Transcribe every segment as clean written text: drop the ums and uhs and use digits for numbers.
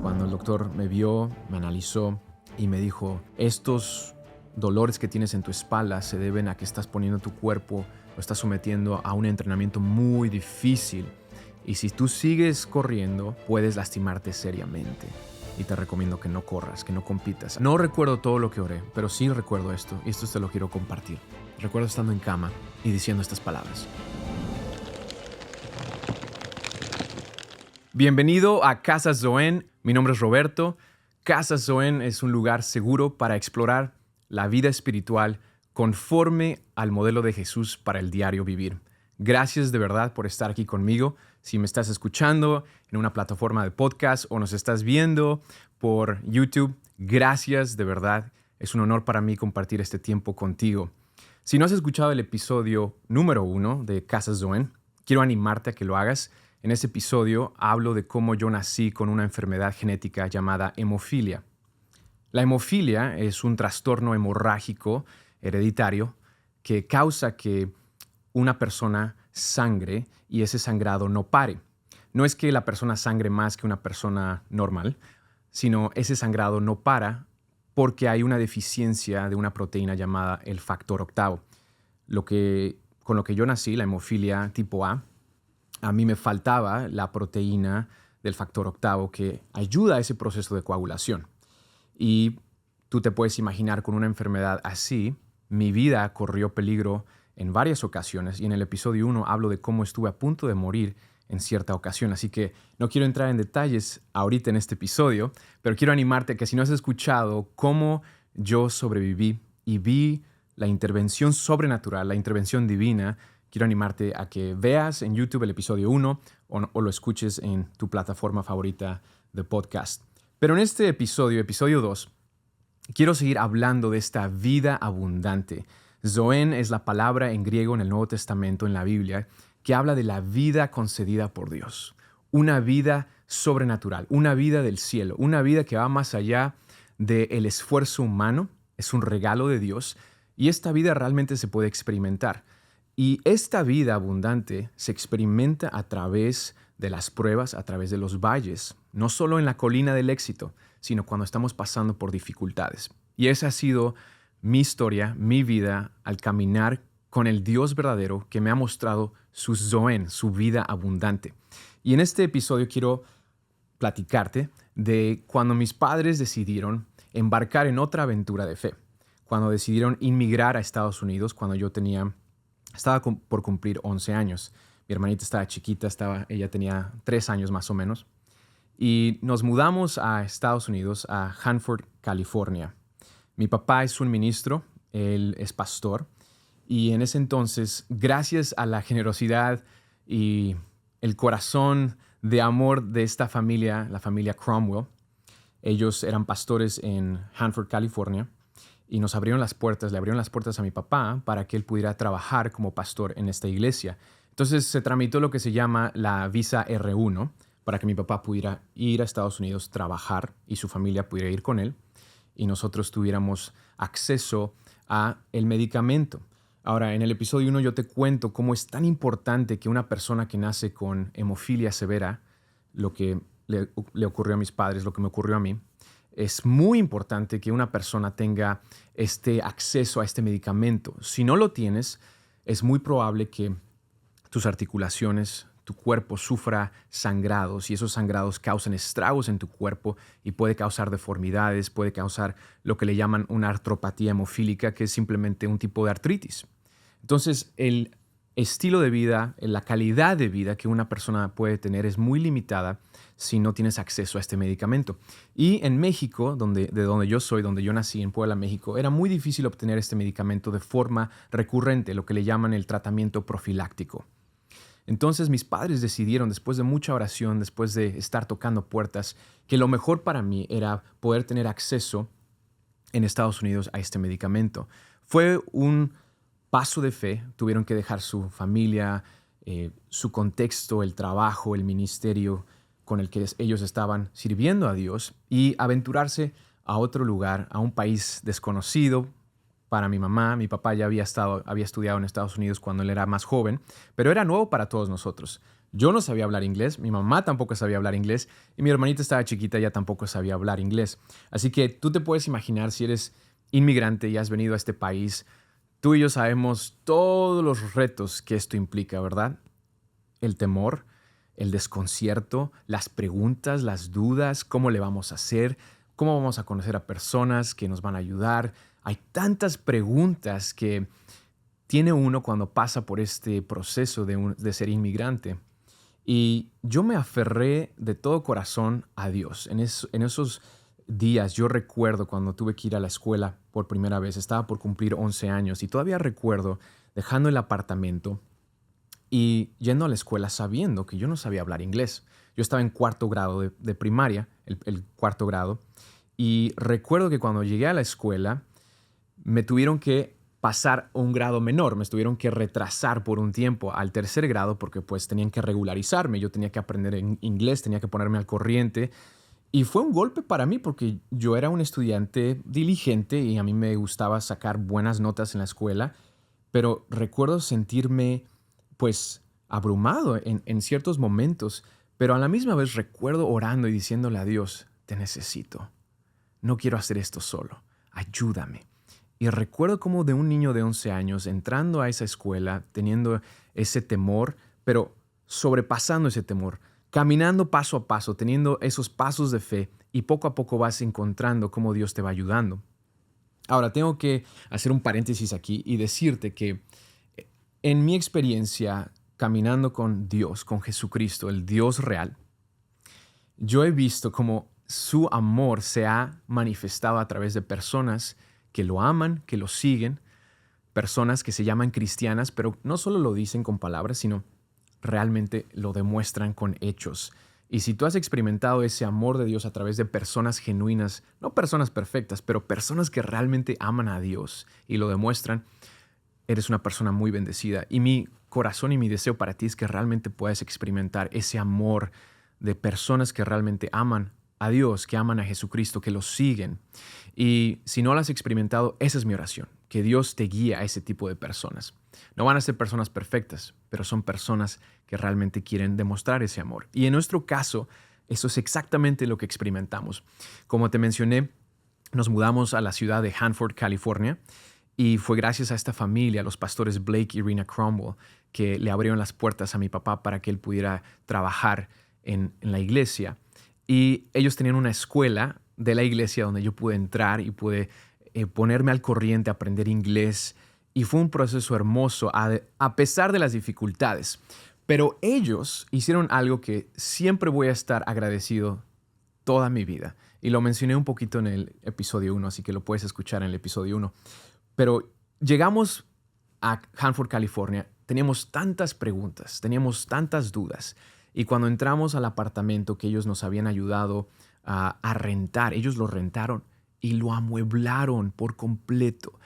cuando el doctor me vio, me analizó y me dijo, estos dolores que tienes en tu espalda se deben a que estás poniendo tu cuerpo, lo estás sometiendo a un entrenamiento muy difícil. Y si tú sigues corriendo, puedes lastimarte seriamente. Y te recomiendo que no corras, que no compitas. No recuerdo todo lo que oré, pero sí recuerdo esto. Y esto te lo quiero compartir. Recuerdo estando en cama y diciendo estas palabras. Bienvenido a Casa Zoen. Mi nombre es Roberto. Casa Zoen es un lugar seguro para explorar la vida espiritual conforme al modelo de Jesús para el diario vivir. Gracias de verdad por estar aquí conmigo. Si me estás escuchando en una plataforma de podcast o nos estás viendo por YouTube, gracias de verdad. Es un honor para mí compartir este tiempo contigo. Si no has escuchado el episodio número 1 de Casa Zoen, quiero animarte a que lo hagas. En este episodio hablo de cómo yo nací con una enfermedad genética llamada hemofilia. La hemofilia es un trastorno hemorrágico hereditario que causa que una persona sangre y ese sangrado no pare. No es que la persona sangre más que una persona normal, sino ese sangrado no para porque hay una deficiencia de una proteína llamada el factor octavo. Con lo que yo nací, la hemofilia tipo A mí me faltaba la proteína del factor octavo que ayuda a ese proceso de coagulación. Y tú te puedes imaginar con una enfermedad así, mi vida corrió peligro en varias ocasiones y en el episodio 1 hablo de cómo estuve a punto de morir en cierta ocasión. Así que no quiero entrar en detalles ahorita en este episodio, pero quiero animarte a que si no has escuchado cómo yo sobreviví y vi la intervención sobrenatural, la intervención divina, quiero animarte a que veas en YouTube el episodio 1 o lo escuches en tu plataforma favorita de podcast. Pero en este episodio 2, quiero seguir hablando de esta vida abundante. Zoen es la palabra en griego en el Nuevo Testamento, en la Biblia, que habla de la vida concedida por Dios. Una vida sobrenatural, una vida del cielo, una vida que va más allá del esfuerzo humano. Es un regalo de Dios y esta vida realmente se puede experimentar. Y esta vida abundante se experimenta a través de las pruebas, a través de los valles, no solo en la colina del éxito, sino cuando estamos pasando por dificultades. Y esa ha sido mi historia, mi vida, al caminar con el Dios verdadero que me ha mostrado su Zoen, su vida abundante. Y en este episodio quiero platicarte de cuando mis padres decidieron embarcar en otra aventura de fe, cuando decidieron inmigrar a Estados Unidos, cuando yo estaba por cumplir 11 años. Mi hermanita estaba chiquita, ella tenía 3 años más o menos. Y nos mudamos a Estados Unidos, a Hanford, California. Mi papá es un ministro, él es pastor. Y en ese entonces, gracias a la generosidad y el corazón de amor de esta familia, la familia Cromwell, ellos eran pastores en Hanford, California. Y nos abrieron las puertas, le abrieron las puertas a mi papá para que él pudiera trabajar como pastor en esta iglesia. Entonces se tramitó lo que se llama la visa R1 para que mi papá pudiera ir a Estados Unidos, trabajar y su familia pudiera ir con él y nosotros tuviéramos acceso a el medicamento. Ahora, en el episodio 1 yo te cuento cómo es tan importante que una persona que nace con hemofilia severa, lo que le ocurrió a mis padres, lo que me ocurrió a mí, es muy importante que una persona tenga este acceso a este medicamento. Si no lo tienes, es muy probable que tus articulaciones, tu cuerpo sufra sangrados y esos sangrados causan estragos en tu cuerpo y puede causar deformidades, puede causar lo que le llaman una artropatía hemofílica, que es simplemente un tipo de artritis. Entonces, el estilo de vida, la calidad de vida que una persona puede tener es muy limitada si no tienes acceso a este medicamento. Y en México, de donde yo soy, donde yo nací, en Puebla, México, era muy difícil obtener este medicamento de forma recurrente, lo que le llaman el tratamiento profiláctico. Entonces mis padres decidieron, después de mucha oración, después de estar tocando puertas, que lo mejor para mí era poder tener acceso en Estados Unidos a este medicamento. Fue un paso de fe, tuvieron que dejar su familia, su contexto, el trabajo, el ministerio con el que ellos estaban sirviendo a Dios y aventurarse a otro lugar, a un país desconocido para mi mamá. Mi papá ya había estudiado en Estados Unidos cuando él era más joven, pero era nuevo para todos nosotros. Yo no sabía hablar inglés, mi mamá tampoco sabía hablar inglés y mi hermanita estaba chiquita, ella tampoco sabía hablar inglés. Así que tú te puedes imaginar si eres inmigrante y has venido a este país, tú y yo sabemos todos los retos que esto implica, ¿verdad? El temor, el desconcierto, las preguntas, las dudas, cómo le vamos a hacer, cómo vamos a conocer a personas que nos van a ayudar. Hay tantas preguntas que tiene uno cuando pasa por este proceso de ser inmigrante. Y yo me aferré de todo corazón a Dios. En esos días yo recuerdo cuando tuve que ir a la escuela por primera vez, estaba por cumplir 11 años y todavía recuerdo dejando el apartamento y yendo a la escuela sabiendo que yo no sabía hablar inglés. Yo estaba en cuarto grado de primaria, el cuarto grado, y recuerdo que cuando llegué a la escuela me tuvieron que pasar a un grado menor, me tuvieron que retrasar por un tiempo al tercer grado porque pues tenían que regularizarme, yo tenía que aprender en inglés, tenía que ponerme al corriente y fue un golpe para mí porque yo era un estudiante diligente y a mí me gustaba sacar buenas notas en la escuela, pero recuerdo sentirme pues abrumado en ciertos momentos, pero a la misma vez recuerdo orando y diciéndole a Dios, te necesito, no quiero hacer esto solo, ayúdame. Y recuerdo como de un niño de 11 años entrando a esa escuela, teniendo ese temor, pero sobrepasando ese temor, caminando paso a paso, teniendo esos pasos de fe y poco a poco vas encontrando cómo Dios te va ayudando. Ahora, tengo que hacer un paréntesis aquí y decirte que en mi experiencia caminando con Dios, con Jesucristo, el Dios real, yo he visto cómo su amor se ha manifestado a través de personas que lo aman, que lo siguen, personas que se llaman cristianas, pero no solo lo dicen con palabras, sino realmente lo demuestran con hechos. Y si tú has experimentado ese amor de Dios a través de personas genuinas, no personas perfectas, pero personas que realmente aman a Dios y lo demuestran, eres una persona muy bendecida. Y mi corazón y mi deseo para ti es que realmente puedas experimentar ese amor de personas que realmente aman a Dios, que aman a Jesucristo, que lo siguen. Y si no lo has experimentado, esa es mi oración, que Dios te guíe a ese tipo de personas. No van a ser personas perfectas, pero son personas que realmente quieren demostrar ese amor. Y en nuestro caso, eso es exactamente lo que experimentamos. Como te mencioné, nos mudamos a la ciudad de Hanford, California, y fue gracias a esta familia, a los pastores Blake y Rena Cromwell, que le abrieron las puertas a mi papá para que él pudiera trabajar en la iglesia. Y ellos tenían una escuela de la iglesia donde yo pude entrar y pude ponerme al corriente, aprender inglés. Y fue un proceso hermoso a pesar de las dificultades. Pero ellos hicieron algo que siempre voy a estar agradecido toda mi vida. Y lo mencioné un poquito en el episodio 1, así que lo puedes escuchar en el episodio 1. Pero llegamos a Hanford, California. Teníamos tantas preguntas, teníamos tantas dudas. Y cuando entramos al apartamento que ellos nos habían ayudado a rentar, ellos lo rentaron y lo amueblaron por completo.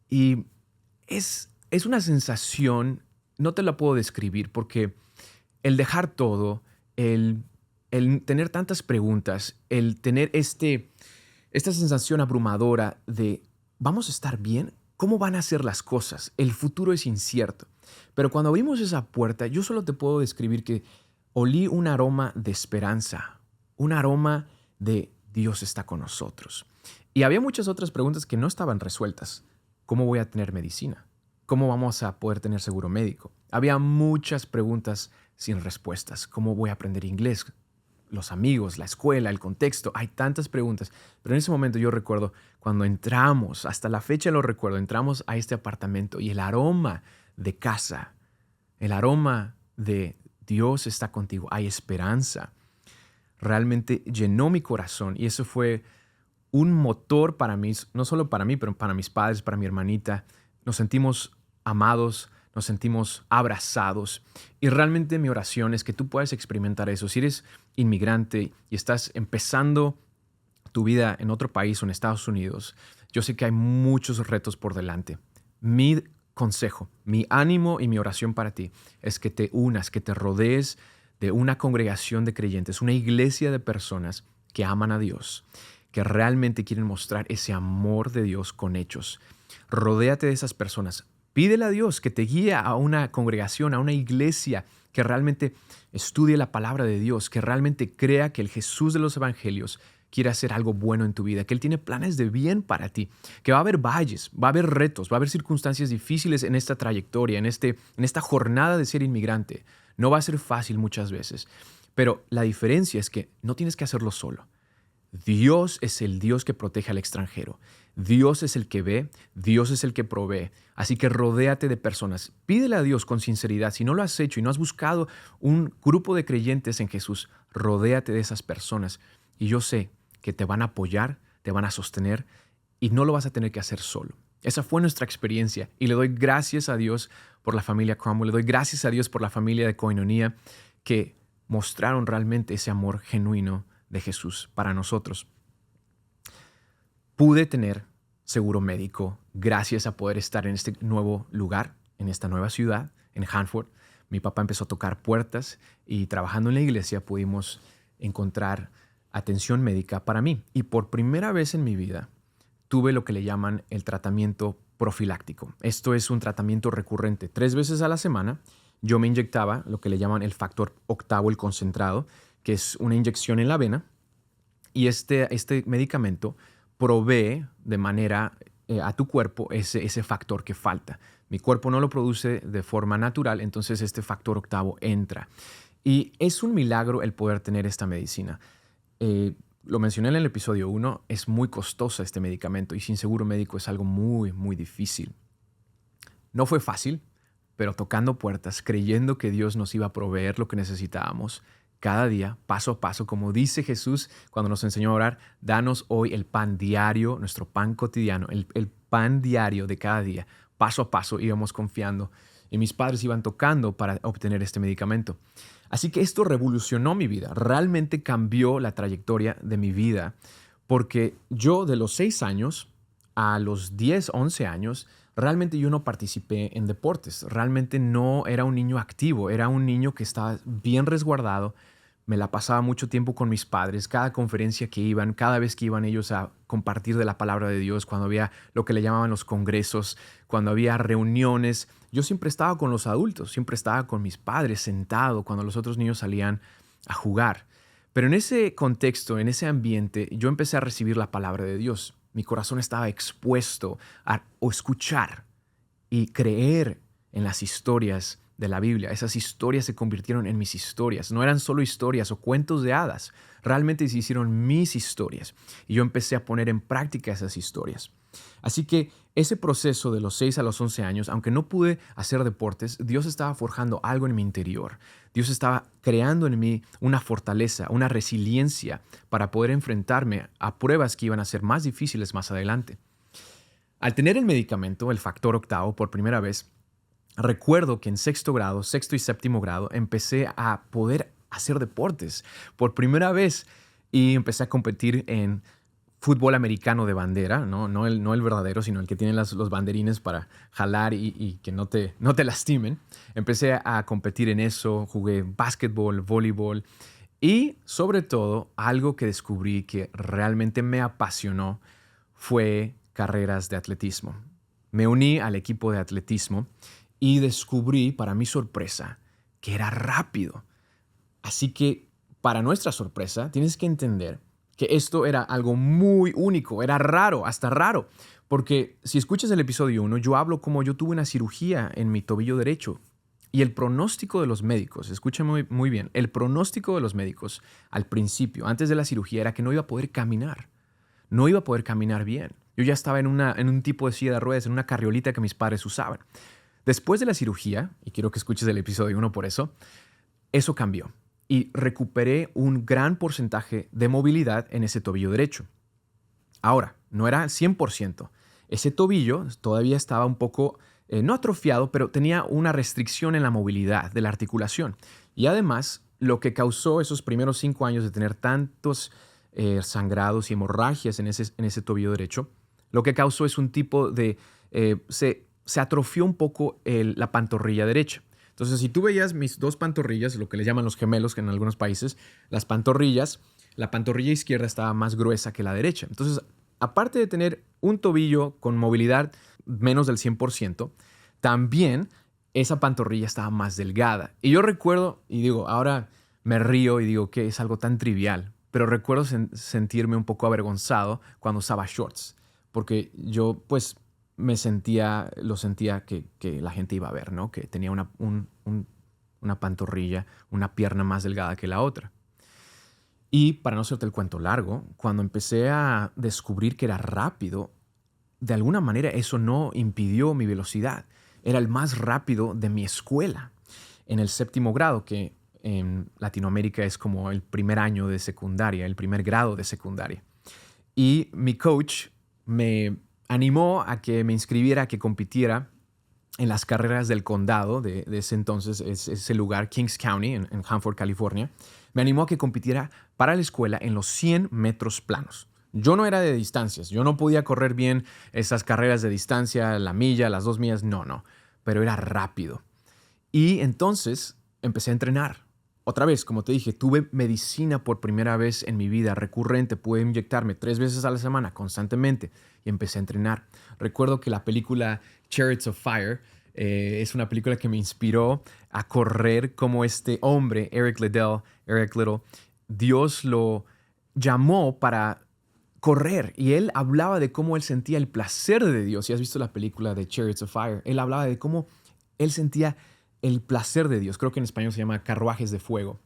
Y es una sensación, no te la puedo describir, porque el dejar todo, el tener tantas preguntas, el tener esta sensación abrumadora de ¿vamos a estar bien? ¿Cómo van a ser las cosas? El futuro es incierto. Pero cuando abrimos esa puerta, yo solo te puedo describir que olí un aroma de esperanza, un aroma de Dios está con nosotros. Y había muchas otras preguntas que no estaban resueltas. ¿Cómo voy a tener medicina? ¿Cómo vamos a poder tener seguro médico? Había muchas preguntas sin respuestas. ¿Cómo voy a aprender inglés? Los amigos, la escuela, el contexto. Hay tantas preguntas. Pero en ese momento yo recuerdo cuando entramos, hasta la fecha lo recuerdo, entramos a este apartamento y el aroma de casa, el aroma de Dios está contigo, hay esperanza, realmente llenó mi corazón y eso fue un motor para mí, no solo para mí, pero para mis padres, para mi hermanita. Nos sentimos amados, nos sentimos abrazados y realmente mi oración es que tú puedas experimentar eso. Si eres inmigrante y estás empezando tu vida en otro país o en Estados Unidos, yo sé que hay muchos retos por delante. Mi consejo, mi ánimo y mi oración para ti es que te unas, que te rodees de una congregación de creyentes, una iglesia de personas que aman a Dios, que realmente quieren mostrar ese amor de Dios con hechos. Rodéate de esas personas. Pídele a Dios que te guíe a una congregación, a una iglesia que realmente estudie la palabra de Dios, que realmente crea que el Jesús de los evangelios quiere hacer algo bueno en tu vida, que Él tiene planes de bien para ti, que va a haber valles, va a haber retos, va a haber circunstancias difíciles en esta trayectoria, en esta jornada de ser inmigrante. No va a ser fácil muchas veces, pero la diferencia es que no tienes que hacerlo solo. Dios es el Dios que protege al extranjero. Dios es el que ve, Dios es el que provee. Así que rodéate de personas. Pídele a Dios con sinceridad. Si no lo has hecho y no has buscado un grupo de creyentes en Jesús, rodéate de esas personas. Y yo sé que te van a apoyar, te van a sostener y no lo vas a tener que hacer solo. Esa fue nuestra experiencia y le doy gracias a Dios por la familia Cromwell, le doy gracias a Dios por la familia de Koinonia que mostraron realmente ese amor genuino de Jesús para nosotros. Pude tener seguro médico gracias a poder estar en este nuevo lugar, en esta nueva ciudad, en Hanford. Mi papá empezó a tocar puertas y trabajando en la iglesia pudimos encontrar atención médica para mí. Y por primera vez en mi vida tuve lo que le llaman el tratamiento profiláctico. Esto es un tratamiento recurrente. 3 veces a la semana yo me inyectaba lo que le llaman el factor octavo, el concentrado, que es una inyección en la vena. Y este medicamento provee de manera a tu cuerpo ese factor que falta. Mi cuerpo no lo produce de forma natural, entonces este factor octavo entra. Y es un milagro el poder tener esta medicina. Lo mencioné en el episodio 1, es muy costosa este medicamento y sin seguro médico es algo muy, muy difícil. No fue fácil, pero tocando puertas, creyendo que Dios nos iba a proveer lo que necesitábamos, cada día, paso a paso, como dice Jesús cuando nos enseñó a orar, danos hoy el pan diario, nuestro pan cotidiano, el pan diario de cada día. Paso a paso íbamos confiando y mis padres iban tocando para obtener este medicamento. Así que esto revolucionó mi vida, realmente cambió la trayectoria de mi vida, porque yo de los 6 años a los 10, 11 años, realmente yo no participé en deportes, realmente no era un niño activo, era un niño que estaba bien resguardado. Me la pasaba mucho tiempo con mis padres, cada conferencia que iban, cada vez que iban ellos a compartir de la palabra de Dios, cuando había lo que le llamaban los congresos, cuando había reuniones, yo siempre estaba con los adultos, siempre estaba con mis padres sentado cuando los otros niños salían a jugar. Pero en ese contexto, en ese ambiente, yo empecé a recibir la palabra de Dios. Mi corazón estaba expuesto a escuchar y creer en las historias de la Biblia. Esas historias se convirtieron en mis historias. No eran solo historias o cuentos de hadas. Realmente se hicieron mis historias. Y yo empecé a poner en práctica esas historias. Así que ese proceso de los 6 a los 11 años, aunque no pude hacer deportes, Dios estaba forjando algo en mi interior. Dios estaba creando en mí una fortaleza, una resiliencia para poder enfrentarme a pruebas que iban a ser más difíciles más adelante. Al tener el medicamento, el factor octavo, por primera vez, recuerdo que en sexto y séptimo grado, empecé a poder hacer deportes por primera vez y empecé a competir en fútbol americano de bandera, no el verdadero, sino el que tiene los banderines para jalar y que no te lastimen. Empecé a competir en eso, jugué básquetbol, voleibol y sobre todo algo que descubrí que realmente me apasionó fue carreras de atletismo. Me uní al equipo de atletismo y descubrí, para mi sorpresa, que era rápido. Así que, para nuestra sorpresa, tienes que entender que esto era algo muy único, era raro, hasta raro. Porque si escuchas el episodio 1, yo hablo como yo tuve una cirugía en mi tobillo derecho. Y el pronóstico de los médicos, escuchen muy bien, el pronóstico de los médicos al principio, antes de la cirugía, era que no iba a poder caminar. No iba a poder caminar bien. Yo ya estaba en un tipo de silla de ruedas, en una carriolita que mis padres usaban. Después de la cirugía, y quiero que escuches el episodio 1 por eso cambió y recuperé un gran porcentaje de movilidad en ese tobillo derecho. Ahora, no era 100%. Ese tobillo todavía estaba un poco, no atrofiado, pero tenía una restricción en la movilidad de la articulación. Y además, lo que causó esos primeros 5 años de tener tantos sangrados y hemorragias en ese tobillo derecho, lo que causó es un tipo de... se atrofió un poco la pantorrilla derecha. Entonces, si tú veías mis 2 pantorrillas, lo que le llaman los gemelos que en algunos países, las pantorrillas, la pantorrilla izquierda estaba más gruesa que la derecha. Entonces, aparte de tener un tobillo con movilidad menos del 100%, también esa pantorrilla estaba más delgada. Y yo recuerdo, y digo, ahora me río y digo que es algo tan trivial, pero recuerdo sentirme un poco avergonzado cuando usaba shorts, porque yo pues lo sentía que la gente iba a ver, ¿no? Que tenía una pantorrilla, una pierna más delgada que la otra. Y para no hacerte el cuento largo, cuando empecé a descubrir que era rápido, de alguna manera eso no impidió mi velocidad. Era el más rápido de mi escuela. En el séptimo grado, que en Latinoamérica es como el primer año de secundaria, el primer grado de secundaria. Y mi coach me animó a que me inscribiera, a que compitiera en las carreras del condado de ese entonces, ese lugar, Kings County, en Hanford, California. Me animó a que compitiera para la escuela en los 100 metros planos. Yo no era de distancias, yo no podía correr bien esas carreras de distancia, la milla, las 2 millas, no, pero era rápido. Y entonces empecé a entrenar. Otra vez, como te dije, tuve medicina por primera vez en mi vida, recurrente, pude inyectarme 3 veces a la semana, constantemente, y empecé a entrenar. Recuerdo que la película Chariots of Fire es una película que me inspiró a correr como este hombre, Eric Little, Dios lo llamó para correr y él hablaba de cómo él sentía el placer de Dios. Si has visto la película de Chariots of Fire, él hablaba de cómo él sentía el placer de Dios. Creo que en español se llama carruajes de fuego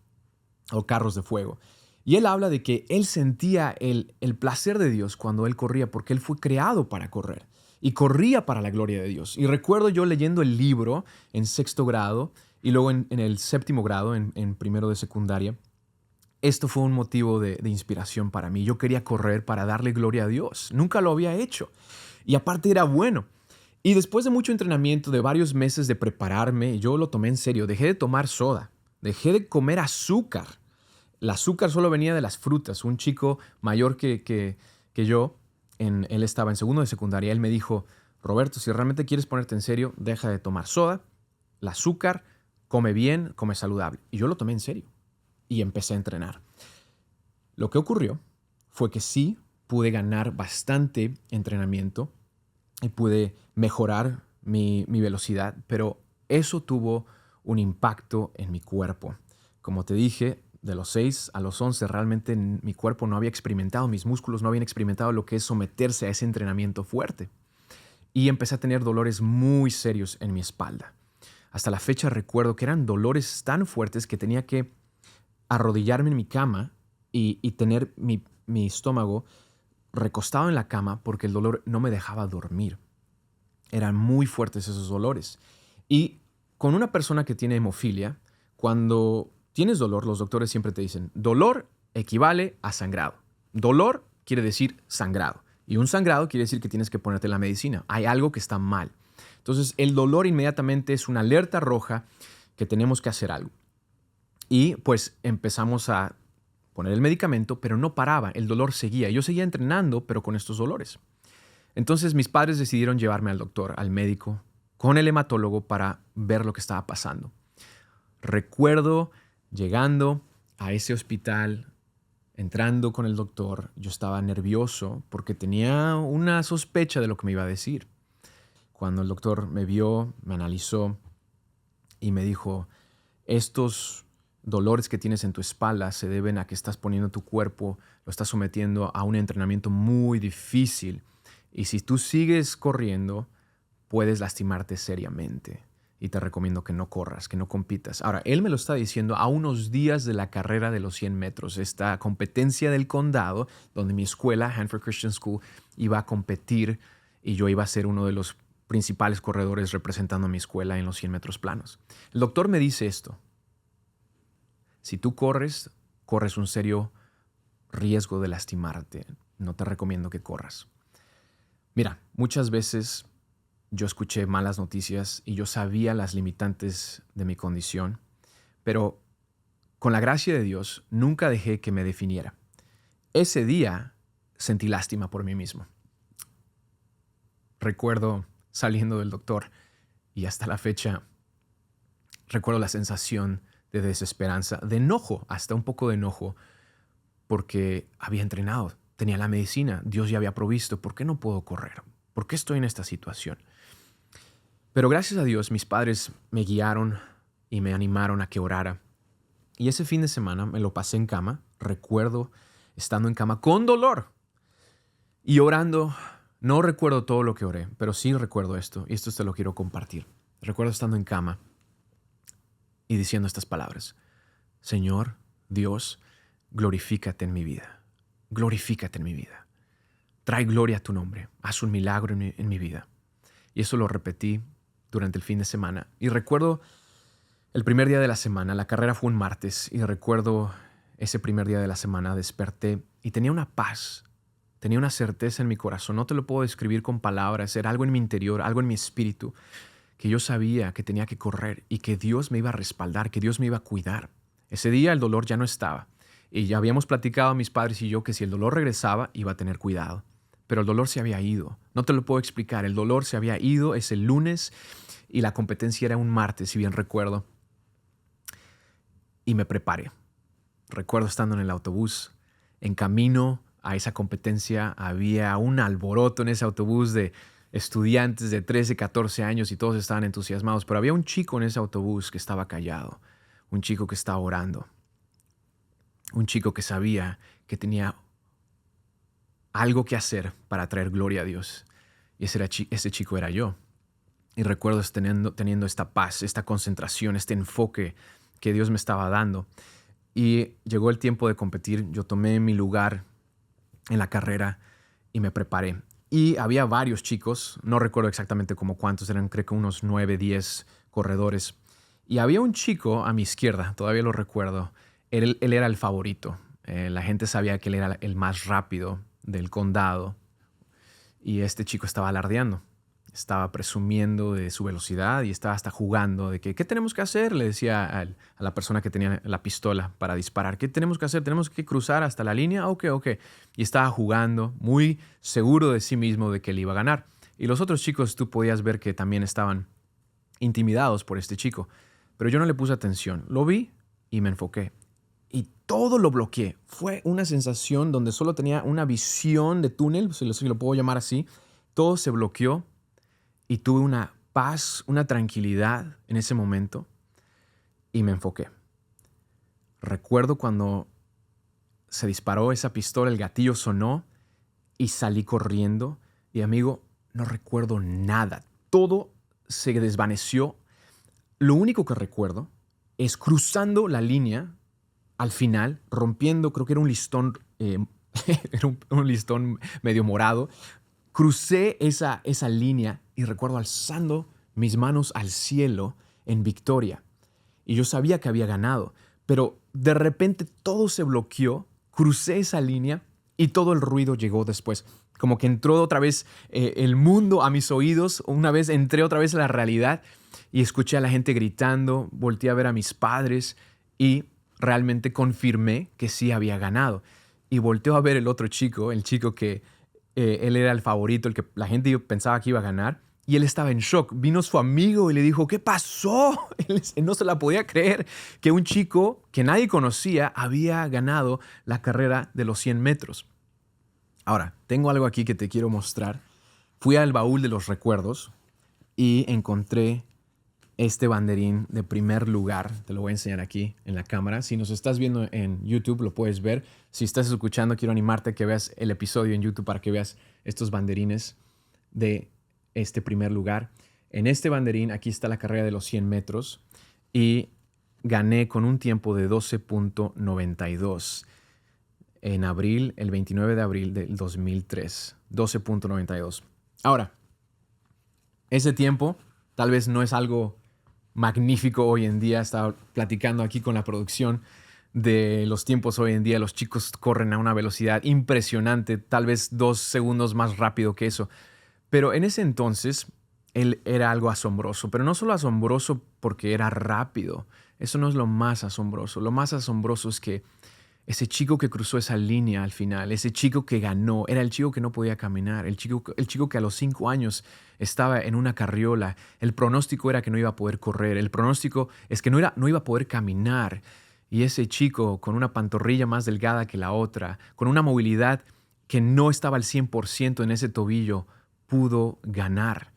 o carros de fuego. Y él habla de que él sentía el placer de Dios cuando él corría, porque él fue creado para correr y corría para la gloria de Dios. Y recuerdo yo leyendo el libro en sexto grado y luego en el séptimo grado, en primero de secundaria. Esto fue un motivo de inspiración para mí. Yo quería correr para darle gloria a Dios. Nunca lo había hecho. Y aparte era bueno. Y después de mucho entrenamiento, de varios meses de prepararme, yo lo tomé en serio. Dejé de tomar soda. Dejé de comer azúcar. El azúcar solo venía de las frutas. Un chico mayor que yo, él estaba en segundo de secundaria, él me dijo, Roberto, si realmente quieres ponerte en serio, deja de tomar soda, el azúcar, come bien, come saludable. Y yo lo tomé en serio y empecé a entrenar. Lo que ocurrió fue que sí pude ganar bastante entrenamiento y pude mejorar mi velocidad, pero eso tuvo un impacto en mi cuerpo. Como te dije, de los 6 a los 11 realmente mi cuerpo no había experimentado, mis músculos no habían experimentado lo que es someterse a ese entrenamiento fuerte. Y empecé a tener dolores muy serios en mi espalda. Hasta la fecha recuerdo que eran dolores tan fuertes que tenía que arrodillarme en mi cama y tener mi estómago recostado en la cama porque el dolor no me dejaba dormir. Eran muy fuertes esos dolores. Y con una persona que tiene hemofilia, cuando tienes dolor, los doctores siempre te dicen, dolor equivale a sangrado. Dolor quiere decir sangrado. Y un sangrado quiere decir que tienes que ponerte la medicina. Hay algo que está mal. Entonces, el dolor inmediatamente es una alerta roja que tenemos que hacer algo. Y pues empezamos a poner el medicamento, pero no paraba, el dolor seguía. Yo seguía entrenando, pero con estos dolores. Entonces mis padres decidieron llevarme al doctor, al médico, con el hematólogo para ver lo que estaba pasando. Recuerdo llegando a ese hospital, entrando con el doctor, yo estaba nervioso porque tenía una sospecha de lo que me iba a decir. Cuando el doctor me vio, me analizó y me dijo, estos dolores que tienes en tu espalda se deben a que estás poniendo tu cuerpo, lo estás sometiendo a un entrenamiento muy difícil. Y si tú sigues corriendo, puedes lastimarte seriamente. Y te recomiendo que no corras, que no compitas. Ahora, él me lo está diciendo a unos días de la carrera de los 100 metros, esta competencia del condado, donde mi escuela, Hanford Christian School, iba a competir y yo iba a ser uno de los principales corredores representando a mi escuela en los 100 metros planos. El doctor me dice esto. Si tú corres un serio riesgo de lastimarte. No te recomiendo que corras. Mira, muchas veces yo escuché malas noticias y yo sabía las limitantes de mi condición, pero con la gracia de Dios nunca dejé que me definiera. Ese día sentí lástima por mí mismo. Recuerdo saliendo del doctor y hasta la fecha recuerdo la sensación de desesperanza, de enojo, hasta un poco de enojo, porque había entrenado, tenía la medicina, Dios ya había provisto. ¿Por qué no puedo correr? ¿Por qué estoy en esta situación? Pero gracias a Dios, mis padres me guiaron y me animaron a que orara. Y ese fin de semana me lo pasé en cama. Recuerdo estando en cama con dolor y orando. No recuerdo todo lo que oré, pero sí recuerdo esto, y esto te lo quiero compartir. Recuerdo estando en cama y diciendo estas palabras: Señor, Dios, glorifícate en mi vida. Glorifícate en mi vida. Trae gloria a tu nombre. Haz un milagro en mi vida. Y eso lo repetí durante el fin de semana. Y recuerdo el primer día de la semana, la carrera fue un martes, y recuerdo ese primer día de la semana desperté y tenía una paz. Tenía una certeza en mi corazón, no te lo puedo describir con palabras, era algo en mi interior, algo en mi espíritu, que yo sabía que tenía que correr y que Dios me iba a respaldar, que Dios me iba a cuidar. Ese día el dolor ya no estaba y ya habíamos platicado mis padres y yo que si el dolor regresaba iba a tener cuidado, pero el dolor se había ido, no te lo puedo explicar, el dolor se había ido ese lunes y la competencia era un martes, si bien recuerdo, y me preparé. Recuerdo estando en el autobús, en camino a esa competencia, había un alboroto en ese autobús de estudiantes de 13, 14 años y todos estaban entusiasmados, pero había un chico en ese autobús que estaba callado, un chico que estaba orando, un chico que sabía que tenía algo que hacer para traer gloria a Dios, y ese chico era yo. Y recuerdo teniendo esta paz, esta concentración, este enfoque que Dios me estaba dando. Y llegó el tiempo de competir, yo tomé mi lugar en la carrera y me preparé. Y había varios chicos, no recuerdo exactamente como cuántos, eran creo que unos 9, 10 corredores. Y había un chico a mi izquierda, todavía lo recuerdo, él era el favorito. La gente sabía que él era el más rápido del condado y este chico estaba alardeando. Estaba presumiendo de su velocidad y estaba hasta jugando de que, ¿qué tenemos que hacer? Le decía a la persona que tenía la pistola para disparar. ¿Qué tenemos que hacer? ¿Tenemos que cruzar hasta la línea? Ok. Y estaba jugando, muy seguro de sí mismo de que él iba a ganar. Y los otros chicos tú podías ver que también estaban intimidados por este chico. Pero yo no le puse atención. Lo vi y me enfoqué. Y todo lo bloqueé. Fue una sensación donde solo tenía una visión de túnel, si lo puedo llamar así. Todo se bloqueó. Y tuve una paz, una tranquilidad en ese momento y me enfoqué. Recuerdo cuando se disparó esa pistola, el gatillo sonó y salí corriendo. Y amigo, no recuerdo nada. Todo se desvaneció. Lo único que recuerdo es cruzando la línea al final, rompiendo, creo que era un listón, era un listón medio morado. Crucé esa línea y recuerdo alzando mis manos al cielo en victoria. Y yo sabía que había ganado, pero de repente todo se bloqueó, crucé esa línea y todo el ruido llegó después. Como que entró otra vez el mundo a mis oídos, una vez entré otra vez a la realidad y escuché a la gente gritando, volteé a ver a mis padres y realmente confirmé que sí había ganado. Y volteo a ver el otro chico, el chico que él era el favorito, el que la gente pensaba que iba a ganar, y él estaba en shock. Vino su amigo y le dijo, ¿qué pasó? Él no se la podía creer que un chico que nadie conocía había ganado la carrera de los 100 metros. Ahora, tengo algo aquí que te quiero mostrar. Fui al baúl de los recuerdos y encontré este banderín de primer lugar. Te lo voy a enseñar aquí en la cámara. Si nos estás viendo en YouTube, lo puedes ver. Si estás escuchando, quiero animarte a que veas el episodio en YouTube para que veas estos banderines de este primer lugar. En este banderín, aquí está la carrera de los 100 metros y gané con un tiempo de 12.92 en abril, el 29 de abril del 2003. 12.92. Ahora, ese tiempo tal vez no es algo magnífico hoy en día. Estaba platicando aquí con la producción de los tiempos hoy en día. Los chicos corren a una velocidad impresionante, tal vez 2 segundos más rápido que eso. Pero en ese entonces, él era algo asombroso. Pero no solo asombroso porque era rápido. Eso no es lo más asombroso. Lo más asombroso es que ese chico que cruzó esa línea al final, ese chico que ganó, era el chico que no podía caminar, el chico que a los 5 años estaba en una carriola. El pronóstico era que no iba a poder correr, el pronóstico es que no iba a poder caminar. Y ese chico con una pantorrilla más delgada que la otra, con una movilidad que no estaba al 100% en ese tobillo, pudo ganar.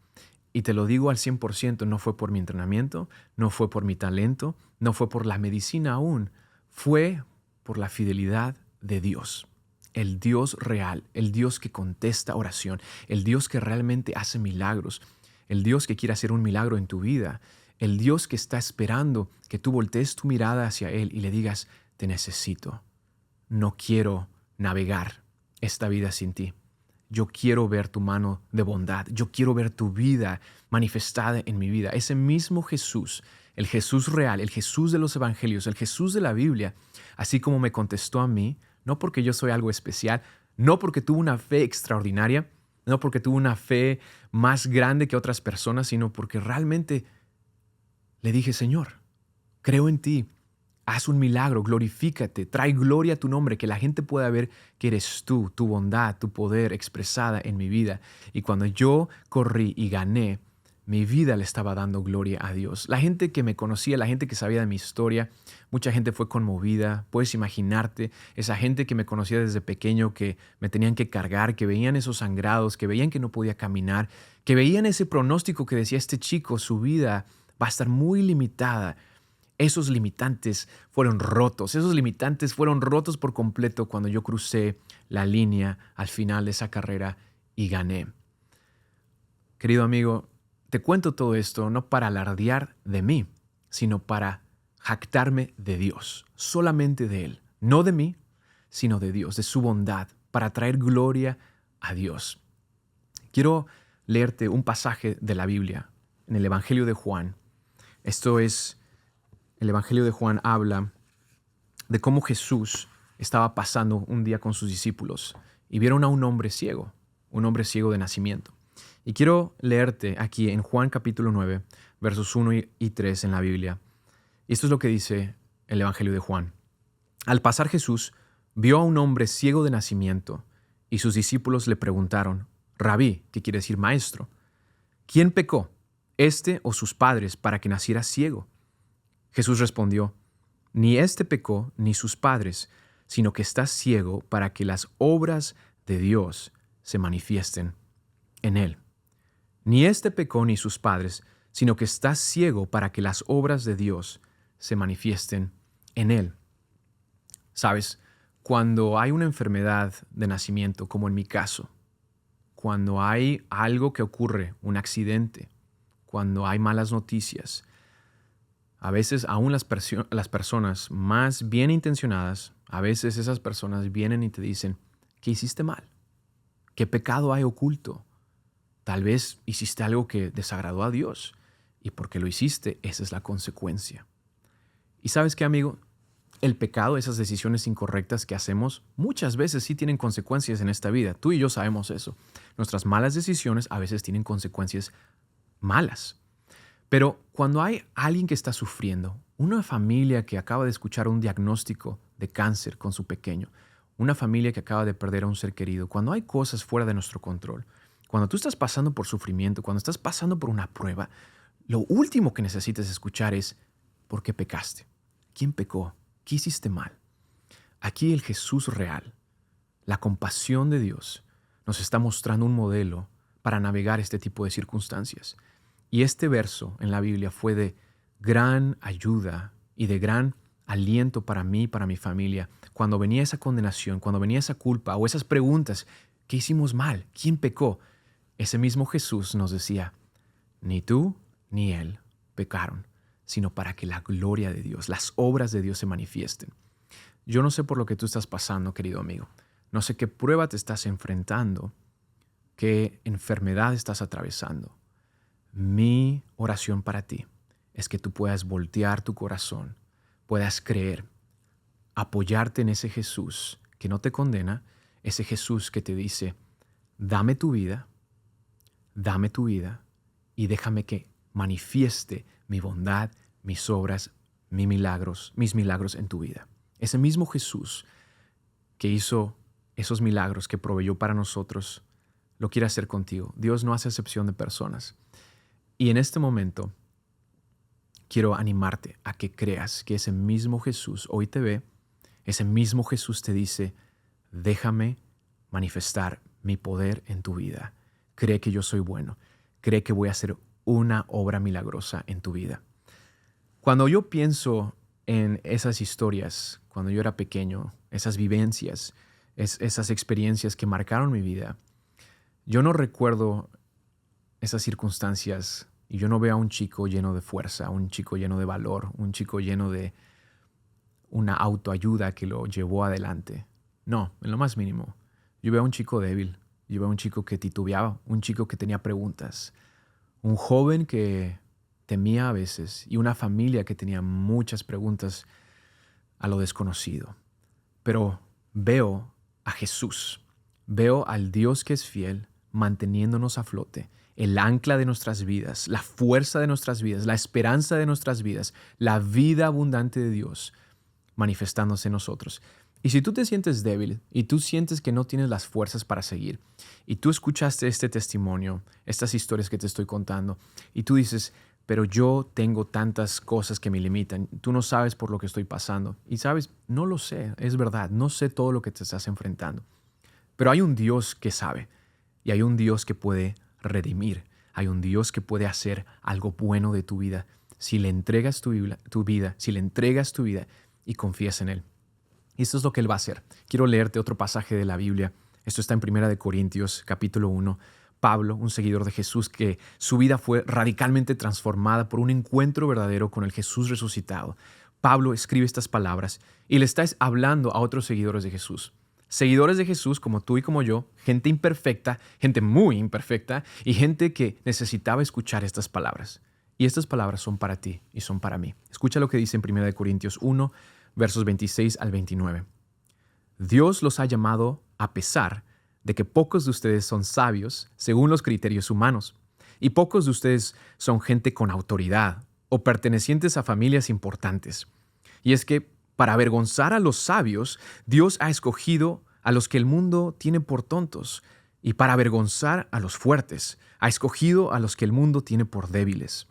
Y te lo digo al 100%, no fue por mi entrenamiento, no fue por mi talento, no fue por la medicina aún, fue por la fidelidad de Dios. El Dios real, el Dios que contesta oración, el Dios que realmente hace milagros, el Dios que quiere hacer un milagro en tu vida, el Dios que está esperando que tú voltees tu mirada hacia Él y le digas, te necesito, no quiero navegar esta vida sin ti. Yo quiero ver tu mano de bondad. Yo quiero ver tu vida manifestada en mi vida. Ese mismo Jesús, el Jesús real, el Jesús de los evangelios, el Jesús de la Biblia, así como me contestó a mí, no porque yo soy algo especial, no porque tuve una fe extraordinaria, no porque tuve una fe más grande que otras personas, sino porque realmente le dije, Señor, creo en ti. Haz un milagro, glorifícate, trae gloria a tu nombre, que la gente pueda ver que eres tú, tu bondad, tu poder expresada en mi vida. Y cuando yo corrí y gané, mi vida le estaba dando gloria a Dios. La gente que me conocía, la gente que sabía de mi historia, mucha gente fue conmovida. Puedes imaginarte, esa gente que me conocía desde pequeño, que me tenían que cargar, que veían esos sangrados, que veían que no podía caminar, que veían ese pronóstico que decía este chico, su vida va a estar muy limitada. Esos limitantes fueron rotos, por completo cuando yo crucé la línea al final de esa carrera y gané. Querido amigo, te cuento todo esto no para alardear de mí, sino para jactarme de Dios, solamente de Él, no de mí, sino de Dios, de su bondad, para traer gloria a Dios. Quiero leerte un pasaje de la Biblia en el Evangelio de Juan. El Evangelio de Juan habla de cómo Jesús estaba pasando un día con sus discípulos y vieron a un hombre ciego de nacimiento. Y quiero leerte aquí en Juan capítulo 9, versos 1 y 3 en la Biblia. Y esto es lo que dice el Evangelio de Juan. Al pasar Jesús vio a un hombre ciego de nacimiento y sus discípulos le preguntaron, Rabí, que quiere decir maestro, ¿quién pecó, este o sus padres, para que naciera ciego? Jesús respondió, ni éste pecó ni sus padres, sino que está ciego para que las obras de Dios se manifiesten en él. Ni éste pecó ni sus padres, sino que está ciego para que las obras de Dios se manifiesten en él. ¿Sabes? Cuando hay una enfermedad de nacimiento, como en mi caso, cuando hay algo que ocurre, un accidente, cuando hay malas noticias, a veces aún las personas más bien intencionadas, a veces esas personas vienen y te dicen, ¿qué hiciste mal? ¿Qué pecado hay oculto? Tal vez hiciste algo que desagradó a Dios y porque lo hiciste, esa es la consecuencia. ¿Y sabes qué, amigo? El pecado, esas decisiones incorrectas que hacemos, muchas veces sí tienen consecuencias en esta vida. Tú y yo sabemos eso. Nuestras malas decisiones a veces tienen consecuencias malas. Pero cuando hay alguien que está sufriendo, una familia que acaba de escuchar un diagnóstico de cáncer con su pequeño, una familia que acaba de perder a un ser querido, cuando hay cosas fuera de nuestro control, cuando tú estás pasando por sufrimiento, cuando estás pasando por una prueba, lo último que necesitas escuchar es, ¿por qué pecaste? ¿Quién pecó? ¿Qué hiciste mal? Aquí el Jesús real, la compasión de Dios, nos está mostrando un modelo para navegar este tipo de circunstancias. Y este verso en la Biblia fue de gran ayuda y de gran aliento para mí y para mi familia. Cuando venía esa condenación, cuando venía esa culpa o esas preguntas, ¿qué hicimos mal? ¿Quién pecó? Ese mismo Jesús nos decía, ni tú ni él pecaron, sino para que la gloria de Dios, las obras de Dios se manifiesten. Yo no sé por lo que tú estás pasando, querido amigo. No sé qué prueba te estás enfrentando, qué enfermedad estás atravesando. Mi oración para ti es que tú puedas voltear tu corazón, puedas creer, apoyarte en ese Jesús que no te condena, ese Jesús que te dice, dame tu vida y déjame que manifieste mi bondad, mis obras, mis milagros en tu vida. Ese mismo Jesús que hizo esos milagros, que proveyó para nosotros, lo quiere hacer contigo. Dios no hace excepción de personas. Y en este momento quiero animarte a que creas que ese mismo Jesús hoy te ve, ese mismo Jesús te dice, déjame manifestar mi poder en tu vida. Cree que yo soy bueno. cree que voy a hacer una obra milagrosa en tu vida. Cuando yo pienso en esas historias, cuando yo era pequeño, esas vivencias, esas experiencias que marcaron mi vida, yo no recuerdo esas circunstancias y yo no veo a un chico lleno de fuerza, un chico lleno de valor, un chico lleno de una autoayuda que lo llevó adelante. No, en lo más mínimo. Yo veo a un chico débil, yo veo a un chico que titubeaba, un chico que tenía preguntas, un joven que temía a veces y una familia que tenía muchas preguntas a lo desconocido. Pero veo a Jesús, veo al Dios que es fiel, manteniéndonos a flote, el ancla de nuestras vidas, la fuerza de nuestras vidas, la esperanza de nuestras vidas, la vida abundante de Dios manifestándose en nosotros. Y si tú te sientes débil y tú sientes que no tienes las fuerzas para seguir y tú escuchaste este testimonio, estas historias que te estoy contando y tú dices, pero yo tengo tantas cosas que me limitan, tú no sabes por lo que estoy pasando. Y sabes, no lo sé, es verdad, no sé todo lo que te estás enfrentando. Pero hay un Dios que sabe y hay un Dios que puede redimir, hay un Dios que puede hacer algo bueno de tu vida si le entregas tu vida, si le entregas tu vida y confías en Él. Y esto es lo que Él va a hacer. Quiero leerte otro pasaje de la Biblia. Esto está en 1 Corintios, capítulo 1. Pablo, un seguidor de Jesús, que su vida fue radicalmente transformada por un encuentro verdadero con el Jesús resucitado. Pablo escribe estas palabras y le está hablando a otros seguidores de Jesús. Seguidores de Jesús como tú y como yo, gente imperfecta, gente muy imperfecta y gente que necesitaba escuchar estas palabras. Y estas palabras son para ti y son para mí. Escucha lo que dice en 1 Corintios 1, versos 26 al 29. Dios los ha llamado a pesar de que pocos de ustedes son sabios según los criterios humanos, y pocos de ustedes son gente con autoridad o pertenecientes a familias importantes. Y es que para avergonzar a los sabios, Dios ha escogido a los que el mundo tiene por tontos, y para avergonzar a los fuertes, ha escogido a los que el mundo tiene por débiles.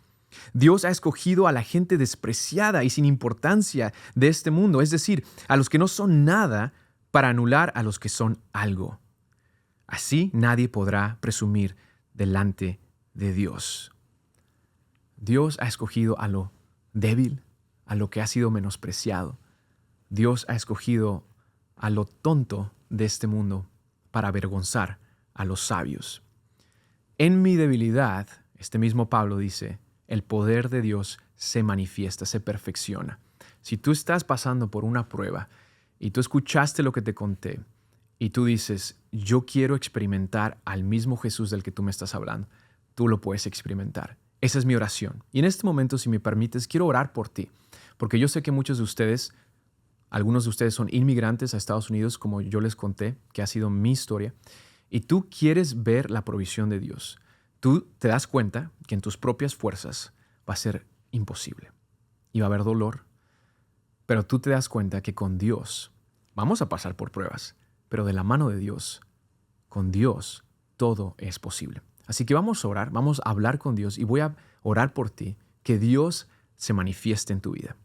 Dios ha escogido a la gente despreciada y sin importancia de este mundo, es decir, a los que no son nada, para anular a los que son algo. Así nadie podrá presumir delante de Dios. Dios ha escogido a lo débil, a lo que ha sido menospreciado. Dios ha escogido a lo tonto de este mundo para avergonzar a los sabios. En mi debilidad, este mismo Pablo dice, el poder de Dios se manifiesta, se perfecciona. Si tú estás pasando por una prueba y tú escuchaste lo que te conté y tú dices, yo quiero experimentar al mismo Jesús del que tú me estás hablando, tú lo puedes experimentar. Esa es mi oración. Y en este momento, si me permites, quiero orar por ti, porque yo sé que muchos de ustedes, algunos de ustedes son inmigrantes a Estados Unidos, como yo les conté, que ha sido mi historia, y tú quieres ver la provisión de Dios. Tú te das cuenta que en tus propias fuerzas va a ser imposible y va a haber dolor, pero tú te das cuenta que con Dios vamos a pasar por pruebas, pero de la mano de Dios, con Dios, todo es posible. Así que vamos a orar, vamos a hablar con Dios y voy a orar por ti, que Dios se manifieste en tu vida.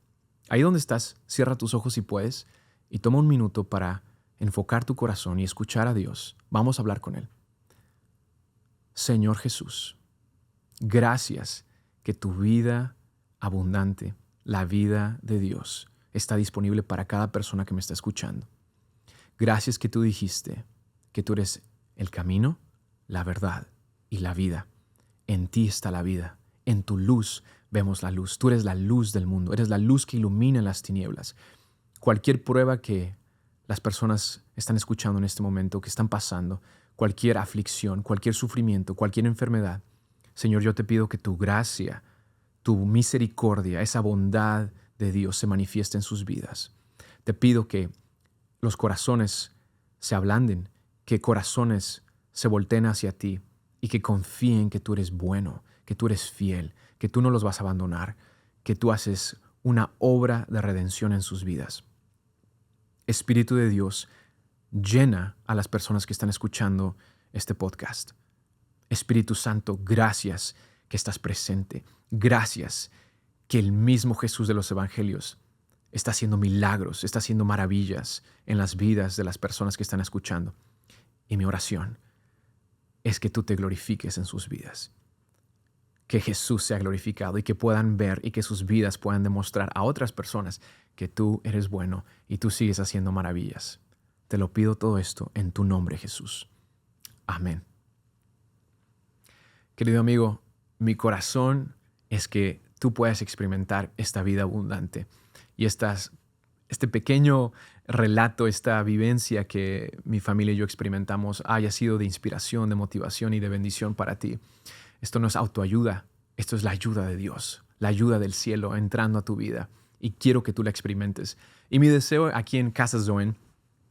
Ahí donde estás, cierra tus ojos si puedes y toma un minuto para enfocar tu corazón y escuchar a Dios. Vamos a hablar con Él. Señor Jesús, gracias que tu vida abundante, la vida de Dios, está disponible para cada persona que me está escuchando. Gracias que tú dijiste que tú eres el camino, la verdad y la vida. En ti está la vida. En tu luz vemos la luz. Tú eres la luz del mundo. Eres la luz que ilumina las tinieblas. Cualquier prueba que las personas están escuchando en este momento, que están pasando, cualquier aflicción, cualquier sufrimiento, cualquier enfermedad, Señor, yo te pido que tu gracia, tu misericordia, esa bondad de Dios se manifieste en sus vidas. Te pido que los corazones se ablanden, que corazones se volteen hacia ti y que confíen que tú eres bueno, que tú eres fiel, que tú no los vas a abandonar, que tú haces una obra de redención en sus vidas. Espíritu de Dios, llena a las personas que están escuchando este podcast. Espíritu Santo, gracias que estás presente. Gracias que el mismo Jesús de los Evangelios está haciendo milagros, está haciendo maravillas en las vidas de las personas que están escuchando. Y mi oración es que tú te glorifiques en sus vidas. que Jesús sea glorificado y que puedan ver y que sus vidas puedan demostrar a otras personas que tú eres bueno y tú sigues haciendo maravillas. Te lo pido todo esto en tu nombre, Jesús. Amén. Querido amigo, mi corazón es que tú puedas experimentar esta vida abundante y este pequeño relato, esta vivencia que mi familia y yo experimentamos haya sido de inspiración, de motivación y de bendición para ti. Esto no es autoayuda, esto es la ayuda de Dios, la ayuda del cielo entrando a tu vida y quiero que tú la experimentes. Y mi deseo aquí en Casa Zoen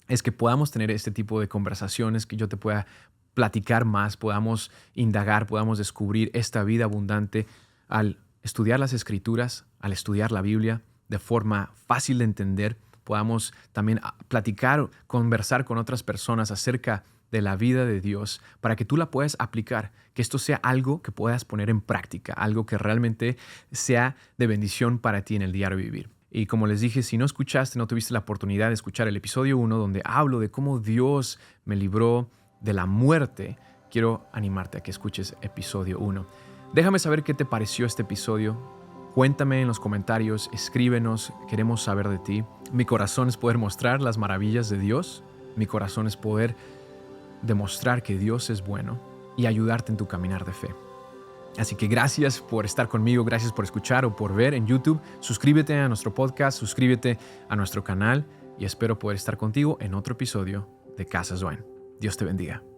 es que podamos tener este tipo de conversaciones, que yo te pueda platicar más, podamos indagar, podamos descubrir esta vida abundante al estudiar las Escrituras, al estudiar la Biblia de forma fácil de entender, podamos también platicar, conversar con otras personas acerca de la vida de Dios para que tú la puedas aplicar, que esto sea algo que puedas poner en práctica, algo que realmente sea de bendición para ti en el diario vivir. Y como les dije, si no escuchaste, no tuviste la oportunidad de escuchar el episodio 1 donde hablo de cómo Dios me libró de la muerte, quiero animarte a que escuches episodio 1. Déjame saber qué te pareció este episodio. Cuéntame en los comentarios, escríbenos, queremos saber de ti. Mi corazón es poder mostrar las maravillas de Dios. Mi corazón es poder demostrar que Dios es bueno y ayudarte en tu caminar de fe. Así que gracias por estar conmigo, gracias por escuchar o por ver en YouTube. Suscríbete a nuestro podcast, suscríbete a nuestro canal y espero poder estar contigo en otro episodio de Casa Zoen. Dios te bendiga.